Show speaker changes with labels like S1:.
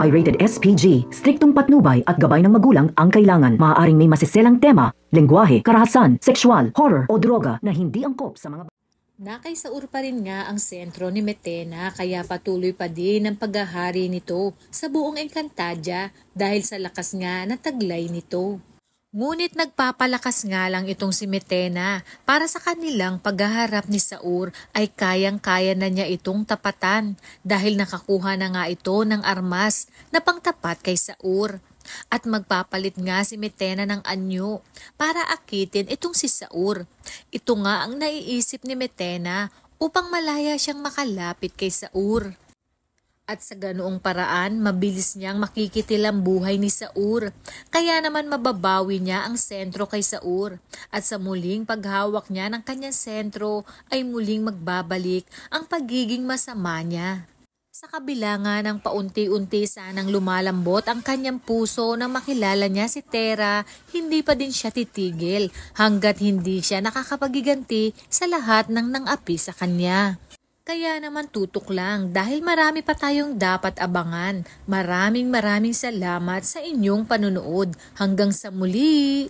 S1: ay rated SPG. Striktong patnubay at gabay ng magulang ang kailangan. Maaaring may masiselang tema, lengguwahe, karahasan, sexual, horror o droga na hindi angkop sa mga...
S2: Nakaisaur pa rin nga ang sentro ni Metena kaya patuloy pa din ang paghahari nito sa buong Encantadia dahil sa lakas nga na taglay nito. Ngunit nagpapalakas nga lang itong si Metena para sa kanilang paghaharap ni Saur ay kayang-kaya na niya itong tapatan dahil nakakuha na nga ito ng armas na pangtapat kay Saur. At magpapalit nga si Metena ng anyo para akitin itong si Saur. Ito nga ang naiisip ni Metena upang malaya siyang makalapit kay Saur. At sa ganoong paraan, mabilis niyang makikitil ang buhay ni Saur. Kaya naman mababawi niya ang sentro kay Saur. At sa muling paghawak niya ng kanyang sentro ay muling magbabalik ang pagiging masama niya. Sa kabila nga ng paunti-unti sanang lumalambot ang kanyang puso nang makilala niya si Terra, hindi pa din siya titigil hanggat hindi siya nakakapagiganti sa lahat ng nang-api sa kanya. Kaya naman tutok lang dahil marami pa tayong dapat abangan. Maraming salamat sa inyong panunood. Hanggang sa muli!